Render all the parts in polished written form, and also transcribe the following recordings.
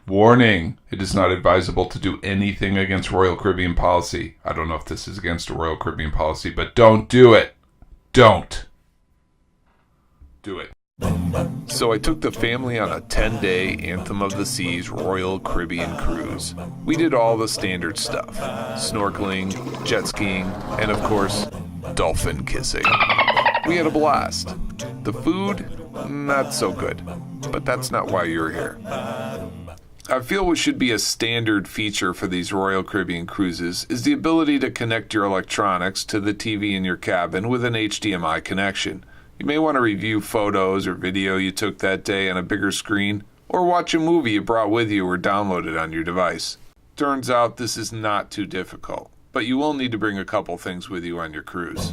Warning, it is not advisable to do anything against Royal Caribbean policy. I don't know if this is against a Royal Caribbean policy, but don't do it. Don't do it. So I took the family on a 10-day Anthem of the Seas Royal Caribbean cruise. We did all the standard stuff: snorkeling, jet skiing, and of course, dolphin kissing. We had a blast. The food, not so good, but that's not why you're here. I feel what should be a standard feature for these Royal Caribbean cruises is the ability to connect your electronics to the TV in your cabin with an HDMI connection. You may want to review photos or video you took that day on a bigger screen, or watch a movie you brought with you or downloaded on your device. Turns out this is not too difficult, but you will need to bring a couple things with you on your cruise.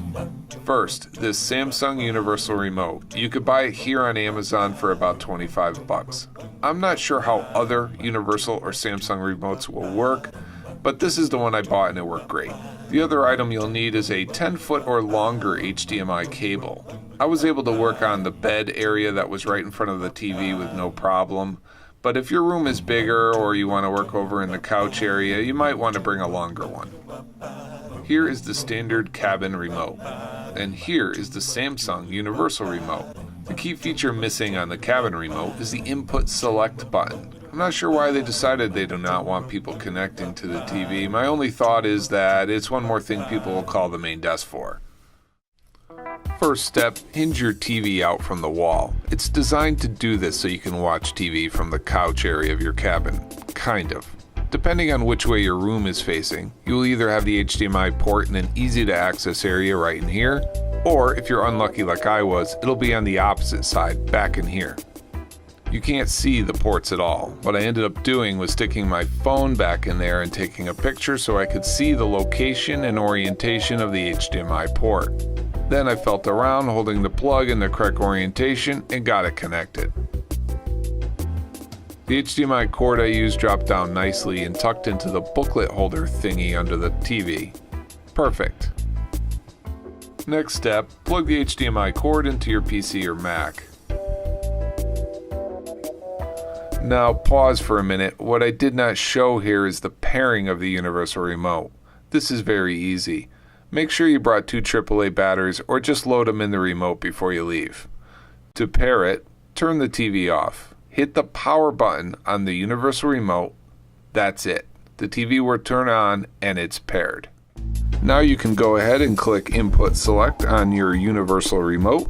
First, this Samsung Universal Remote. You could buy it here on Amazon for about $25. I'm not sure how other Universal or Samsung remotes will work, but this is the one I bought and it worked great. The other item you'll need is a 10-foot or longer HDMI cable. I was able to work on the bed area that was right in front of the TV with no problem, but if your room is bigger or you want to work over in the couch area, you might want to bring a longer one. Here is the standard cabin remote, and here is the Samsung Universal Remote. The key feature missing on the cabin remote is the input select button. I'm not sure why they decided they do not want people connecting to the TV. My only thought is that it's one more thing people will call the main desk for. First step, hinge your TV out from the wall. It's designed to do this so you can watch TV from the couch area of your cabin. Kind of. Depending on which way your room is facing, you will either have the HDMI port in an easy-to-access area right in here, or if you're unlucky like I was, it'll be on the opposite side, back in here. You can't see the ports at all. What I ended up doing was sticking my phone back in there and taking a picture so I could see the location and orientation of the HDMI port. Then I felt around holding the plug in the correct orientation and got it connected. The HDMI cord I used dropped down nicely and tucked into the booklet holder thingy under the TV. Perfect. Next step, plug the HDMI cord into your PC or Mac. Now pause for a minute. What I did not show here is the pairing of the Universal Remote. This is very easy. Make sure you brought 2 AAA batteries or just load them in the remote before you leave. To pair it, turn the TV off. Hit the power button on the Universal Remote. That's it. The TV will turn on and it's paired. Now you can go ahead and click Input Select on your Universal Remote.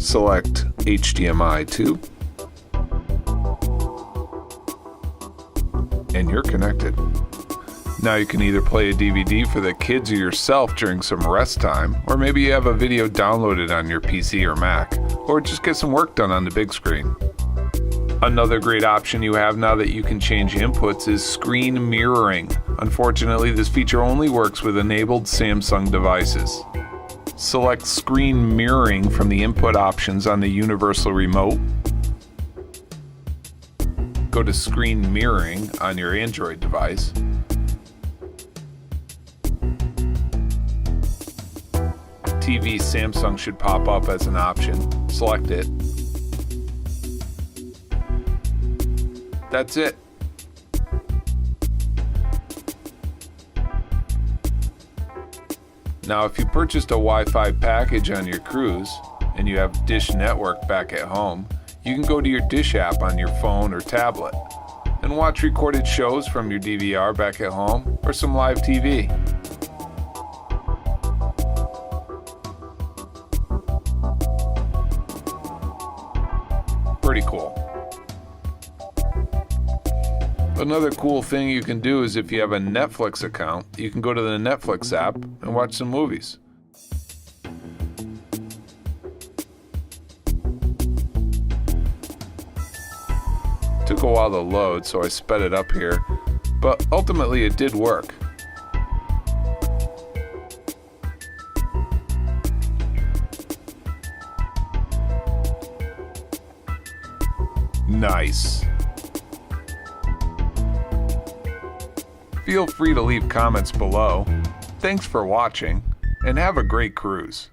Select HDMI 2. And you're connected. Now you can either play a DVD for the kids or yourself during some rest time, or maybe you have a video downloaded on your PC or Mac, or just get some work done on the big screen. Another great option you have now that you can change inputs is screen mirroring. Unfortunately, this feature only works with enabled Samsung devices. Select screen mirroring from the input options on the Universal Remote. Go to screen mirroring on your Android device. TV Samsung should pop up as an option. Select it. That's it. Now, if you purchased a Wi-Fi package on your cruise and you have Dish Network back at home, you can go to your Dish app on your phone or tablet and watch recorded shows from your DVR back at home or some live TV. Pretty cool. Another cool thing you can do is if you have a Netflix account, you can go to the Netflix app and watch some movies. Took a while to load, so I sped it up here, but ultimately it did work. Nice. Feel free to leave comments below. Thanks for watching, and have a great cruise.